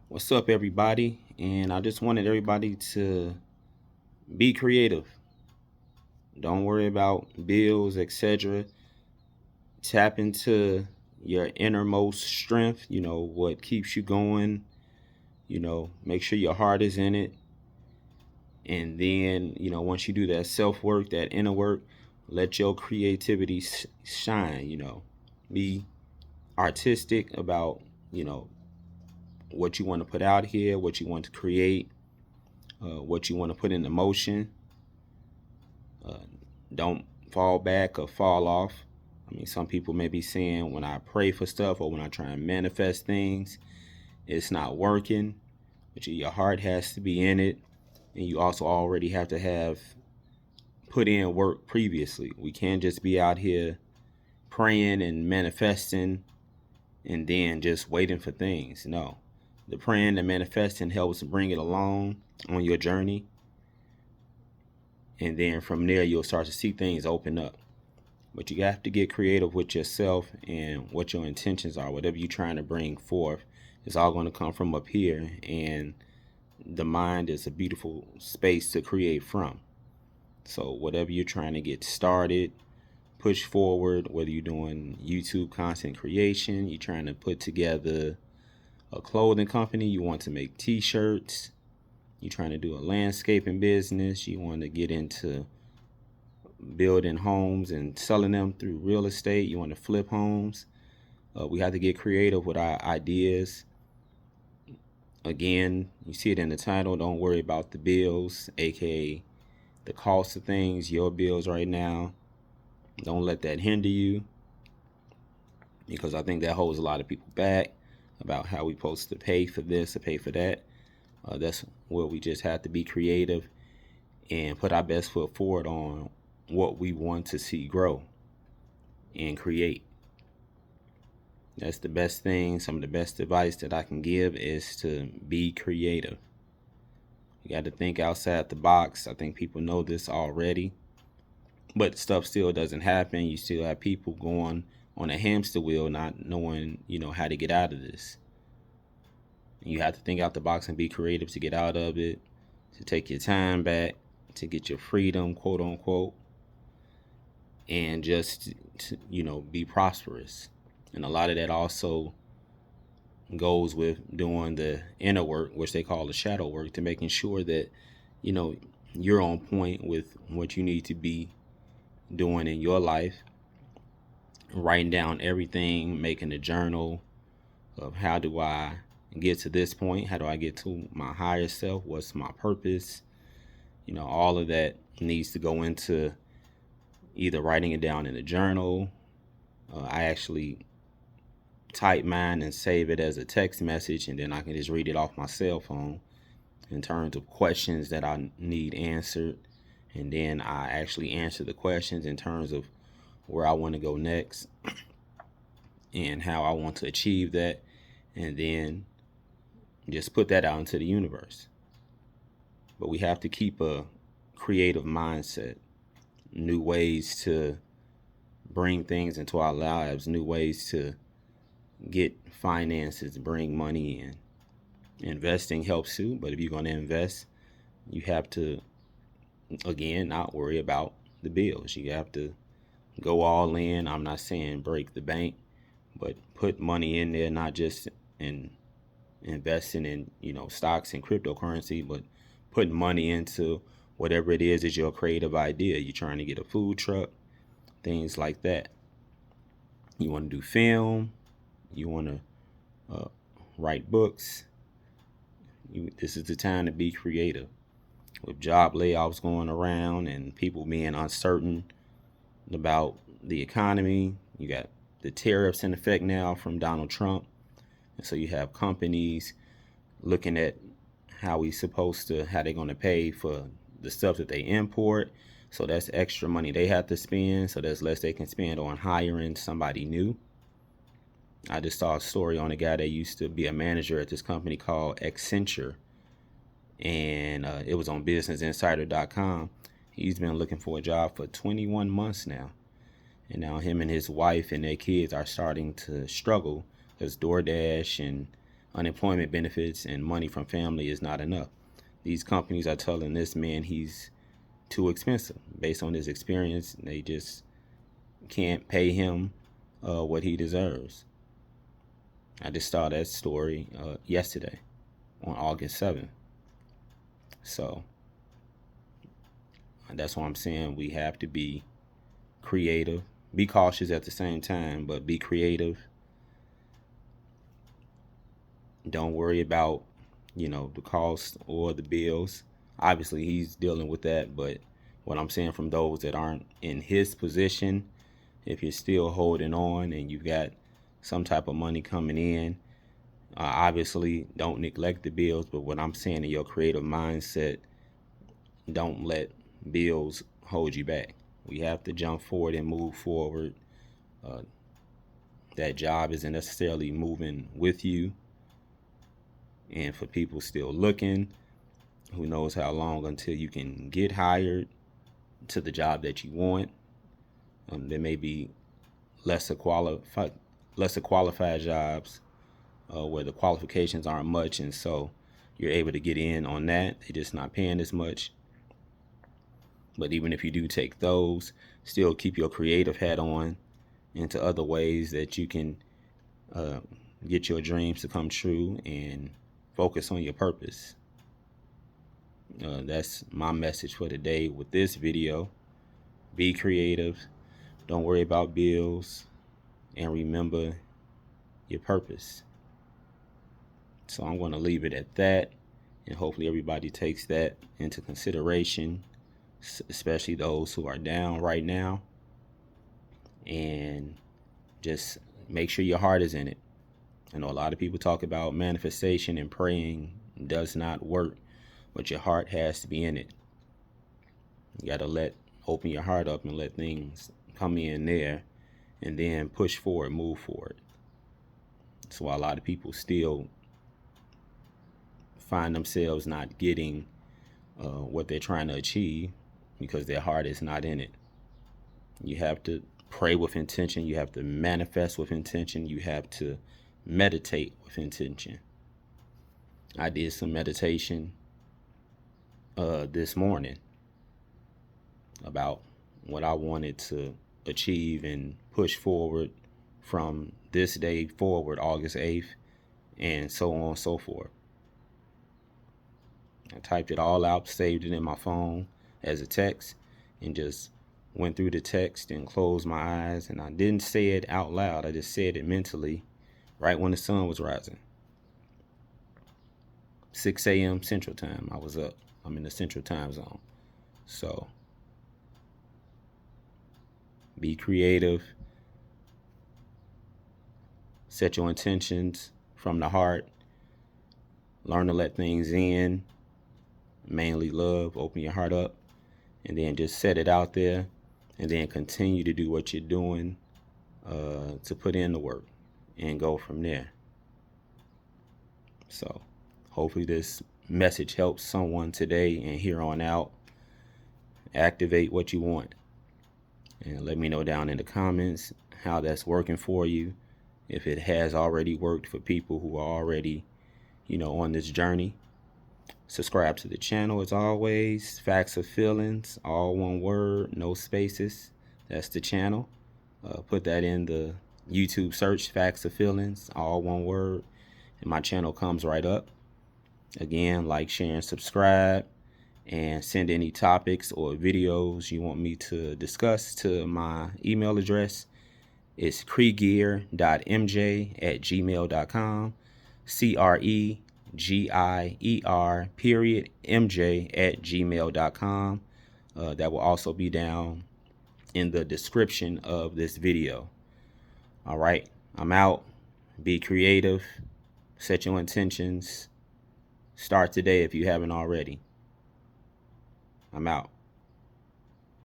What's up, everybody? And I just wanted everybody to be creative. Don't worry about bills, etc. Tap into your innermost strength, what keeps you going. Make sure your heart is in it. And then, once you do that self work, that inner work, let your creativity shine. Be artistic about, you know, what you want to put out here, what you want to create, what you want to put into motion. Uh, don't fall back or fall off. I mean, some people may be saying when I pray for stuff or when I try and manifest things, it's not working. But your heart has to be in it, and you also already have to have put in work previously. We can't just be out here praying and manifesting and then just waiting for things. No, the praying and manifesting helps bring it along on your journey, and then from there you'll start to see things open up. But you have to get creative with yourself and what your intentions are. Whatever you're trying to bring forth, it's all going to come from up here. And the mind is a beautiful space to create from. So whatever you're trying to get started, push forward, whether you're doing YouTube content creation, you're trying to put together a clothing company, you want to make t-shirts, you're trying to do a landscaping business, you want to get into building homes and selling them through real estate, you want to flip homes. We have to get creative with our ideas. Again, you see it in the title, don't worry about the bills, aka the cost of things, your bills right now. Don't let that hinder you, because I think that holds a lot of people back about how we supposed to pay for this or pay for that. That's where we just have to be creative and put our best foot forward on what we want to see grow and create. That's the best thing. Some of the best advice that I can give is to be creative. You got to think outside the box. I think people know this already, but stuff still doesn't happen. You still have people going on a hamster wheel, not knowing, how to get out of this. You have to think out the box and be creative to get out of it, to take your time back, to get your freedom, quote unquote, and just to, be prosperous. And a lot of that also goes with doing the inner work, which they call the shadow work, to making sure that, you're on point with what you need to be doing in your life, writing down everything, making a journal of how do I get to this point? How do I get to my higher self? What's my purpose? All of that needs to go into either writing it down in a journal. I actually type mine and save it as a text message, and then I can just read it off my cell phone in terms of questions that I need answered. And then I actually answer the questions in terms of where I want to go next and how I want to achieve that. And then just put that out into the universe. But we have to keep a creative mindset, new ways to bring things into our lives, new ways to get finances, bring money in. Investing helps too, but if you're going to invest, you have to, again, not worry about the bills. You have to go all in. I'm not saying break the bank, but put money in there, not just in investing in, stocks and cryptocurrency, but putting money into whatever it is your creative idea. You're trying to get a food truck, things like that. You want to do film, you want to write books. This is the time to be creative. With job layoffs going around and people being uncertain about the economy, you got the tariffs in effect now from Donald Trump. And so you have companies looking at how they're going to pay for the stuff that they import. So that's extra money they have to spend. So there's less they can spend on hiring somebody new. I just saw a story on a guy that used to be a manager at this company called Accenture. And it was on businessinsider.com. He's been looking for a job for 21 months now. And now him and his wife and their kids are starting to struggle because DoorDash and unemployment benefits and money from family is not enough. These companies are telling this man he's too expensive. Based on his experience, they just can't pay him what he deserves. I just saw that story yesterday on August 7th. So that's why I'm saying we have to be creative, be cautious at the same time, but be creative. Don't worry about, the cost or the bills. Obviously, he's dealing with that, but what I'm saying from those that aren't in his position, if you're still holding on and you've got some type of money coming in, obviously don't neglect the bills. But what I'm saying, in your creative mindset, don't let bills hold you back. We have to jump forward and move forward. That job isn't necessarily moving with you. And for people still looking, who knows how long until you can get hired to the job that you want. There may be lesser qualified jobs where the qualifications aren't much, and so you're able to get in on that. They're just not paying as much. But even if you do take those, still keep your creative hat on into other ways that you can get your dreams to come true and focus on your purpose. That's my message for today with this video. Be creative. Don't worry about bills. And remember your purpose. So I'm going to leave it at that. And hopefully everybody takes that into consideration, especially those who are down right now. And just make sure your heart is in it. I know a lot of people talk about manifestation and praying does not work, but your heart has to be in it. You got to open your heart up and let things come in there, and then push forward, move forward. That's why a lot of people still find themselves not getting what they're trying to achieve because their heart is not in it. You have to pray with intention. You have to manifest with intention. You have to meditate with intention. I did some meditation this morning about what I wanted to achieve and push forward from this day forward, August 8th, and so on and so forth. I typed it all out, saved it in my phone as a text, and just went through the text and closed my eyes. And I didn't say it out loud. I just said it mentally right when the sun was rising. 6 a.m. Central Time, I was up. I'm in the Central Time Zone. So be creative. Set your intentions from the heart. Learn to let things in. Mainly love. Open your heart up. And then just set it out there. And then continue to do what you're doing to put in the work. And go from there. So hopefully this message helps someone today, and here on out, activate what you want. And let me know down in the comments how that's working for you. If it has already worked for people who are already, on this journey. Subscribe to the channel as always. Facts of Feelings, all one word, no spaces. That's the channel. Put that in the YouTube search, Facts of Feelings, all one word, and my channel comes right up. Again, like, share, and subscribe, and send any topics or videos you want me to discuss to my email address. It's cregier.mj@gmail.com, cregier.mj@gmail.com. That will also be down in the description of this video. All right, I'm out. Be creative. Set your intentions. Start today if you haven't already. I'm out.